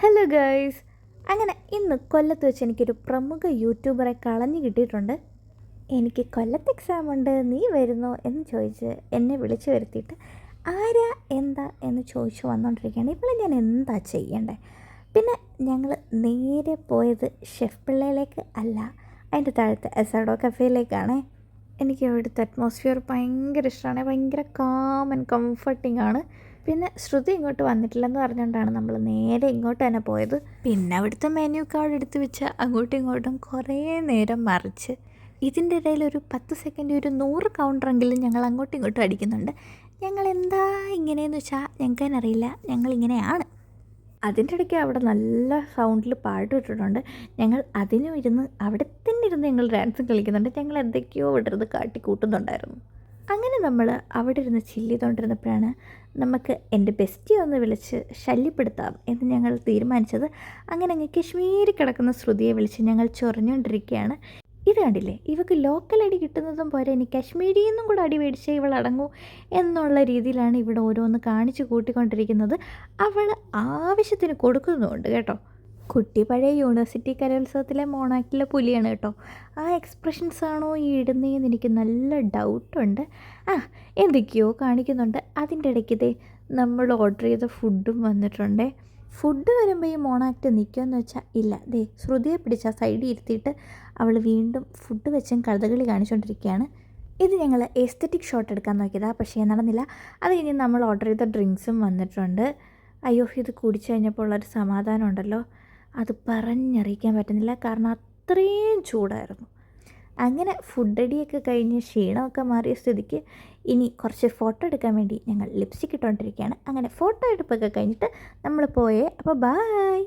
Hello guys, അങ്ങനെ ഇന്ന് കൊല്ലത്ത് വെച്ച് എനിക്കൊരു പ്രമുഖ യൂട്യൂബറെ കളഞ്ഞു കിട്ടിയിട്ടുണ്ട്. എനിക്ക് കൊല്ലത്ത് എക്സാം ഉണ്ട്, നീ വരുന്നോ എന്ന് ചോദിച്ച് എന്നെ വിളിച്ചു വരുത്തിയിട്ട് ആരാ എന്താ എന്ന് ചോദിച്ചു വന്നുകൊണ്ടിരിക്കുകയാണ്. ഇപ്പോൾ ഞാൻ എന്താ ചെയ്യണ്ടേ? പിന്നെ ഞങ്ങൾ നേരെ പോയത് ഷെഫ് പിള്ളയിലേക്ക് അല്ല, അതിൻ്റെ താഴത്തെ എസാഡോ കഫേയിലേക്കാണ്. എനിക്ക് അവിടുത്തെ അറ്റ്മോസ്ഫിയർ ഭയങ്കര ഇഷ്ടമാണ്, ഭയങ്കര കാം ആൻഡ് കംഫർട്ടിംഗ് ആണ്. പിന്നെ ശ്രുതി ഇങ്ങോട്ട് വന്നിട്ടില്ലെന്ന് പറഞ്ഞുകൊണ്ടാണ് നമ്മൾ നേരെ ഇങ്ങോട്ട് തന്നെ പോയത്. പിന്നെ അവിടുത്തെ മെനു കാർഡ് എടുത്ത് വെച്ച് അങ്ങോട്ടും ഇങ്ങോട്ടും കുറേ നേരം മറിച്ച് ഇതിൻ്റെ ഇടയിൽ ഒരു 10 സെക്കൻഡ് ഒരു 100 കൗണ്ടറെങ്കിലും ഞങ്ങൾ അങ്ങോട്ടും ഇങ്ങോട്ടും അടിക്കുന്നുണ്ട്. ഞങ്ങൾ എന്താ ഇങ്ങനെയെന്ന് വെച്ചാൽ ഞങ്ങൾക്ക് തന്നെ അറിയില്ല, ഞങ്ങളിങ്ങനെയാണ്. അതിൻ്റെ ഇടയ്ക്ക് അവിടെ നല്ല സൗണ്ടിൽ പാട്ട് ഇട്ടിട്ടുണ്ട്. ഞങ്ങൾ അതിനും ഇരുന്ന് അവിടെ തന്നെ ഇരുന്ന് ഞങ്ങൾ ഡാൻസും കളിക്കുന്നുണ്ട്. ഞങ്ങൾ എന്തൊക്കെയോ ഇവിടെ ഇരുന്ന് കാട്ടിക്കൂട്ടുന്നുണ്ടായിരുന്നു. അങ്ങനെ നമ്മൾ അവിടെ ഇരുന്ന് ചില്ല് ചെയ്തുകൊണ്ടിരുന്നപ്പോഴാണ് നമുക്ക് എൻ്റെ ബെസ്റ്റിയെ ഒന്ന് വിളിച്ച് ശല്യപ്പെടുത്താം എന്ന് ഞങ്ങൾ തീരുമാനിച്ചത്. അങ്ങനെ അങ്ങ് കശ്മീരി കിടക്കുന്ന ശ്രുതിയെ വിളിച്ച് ഞങ്ങൾ ചൊറിഞ്ഞുകൊണ്ടിരിക്കുകയാണ്. ഇത് കണ്ടില്ലേ, ഇവക്ക് ലോക്കൽ അടി കിട്ടുന്നതും പോരെ, ഇനി കശ്മീരിയിൽ നിന്നും കൂടെ അടി മേടിച്ചേ ഇവൾ അടങ്ങൂ എന്നുള്ള രീതിയിലാണ് ഇവിടെ ഓരോന്ന് കാണിച്ചു കൂട്ടിക്കൊണ്ടിരിക്കുന്നത്. അവൾ ആവശ്യത്തിന് കൊടുക്കുന്നുമുണ്ട് കേട്ടോ. കുട്ടി പഴയ യൂണിവേഴ്സിറ്റി കലോത്സവത്തിലെ മോണാക്കിലെ പുലിയാണ് കേട്ടോ. ആ എക്സ്പ്രഷൻസ് ആണോ ഈ ഇടുന്നതെന്ന് എനിക്ക് നല്ല ഡൗട്ടുണ്ട്. എന്തൊക്കെയോ കാണിക്കുന്നുണ്ട്. അതിൻ്റെ ഇടയ്ക്ക് നമ്മൾ ഓർഡർ ചെയ്ത ഫുഡും വന്നിട്ടുണ്ടേ. ഫുഡ് വരുമ്പോൾ ഈ മോണാക്ട് നിൽക്കുമെന്ന് വെച്ചാൽ ഇല്ല, ശ്രുതിയെ പിടിച്ച സൈഡിൽ ഇരുത്തിയിട്ട് അവൾ വീണ്ടും ഫുഡ് വെച്ചും കഥകളി കാണിച്ചുകൊണ്ടിരിക്കുകയാണ്. ഇത് ഞങ്ങൾ എസ്തെറ്റിക് ഷോട്ട് എടുക്കാൻ നോക്കിയതാണ്, പക്ഷേ നടന്നില്ല. അത് കഴിഞ്ഞ് നമ്മൾ ഓർഡർ ചെയ്ത ഡ്രിങ്ക്സും വന്നിട്ടുണ്ട്. അയ്യോ, ഇത് കുടിച്ചു കഴിഞ്ഞപ്പോൾ ഉള്ളൊരു സമാധാനം ഉണ്ടല്ലോ, അത് പറഞ്ഞറിയിക്കാൻ പറ്റുന്നില്ല, കാരണം അത്രയും ചൂടായിരുന്നു. അങ്ങനെ ഫുഡ് അടിയൊക്കെ കഴിഞ്ഞ് ക്ഷീണമൊക്കെ മാറിയ സ്ഥിതിക്ക് ഇനി കുറച്ച് ഫോട്ടോ എടുക്കാൻ വേണ്ടി ഞങ്ങൾ ലിപ്സ്റ്റിക് ഇട്ടുകൊണ്ടിരിക്കുകയാണ്. അങ്ങനെ ഫോട്ടോ എടുപ്പൊക്കെ കഴിഞ്ഞിട്ട് നമ്മൾ പോയേ. അപ്പോൾ ബായ്.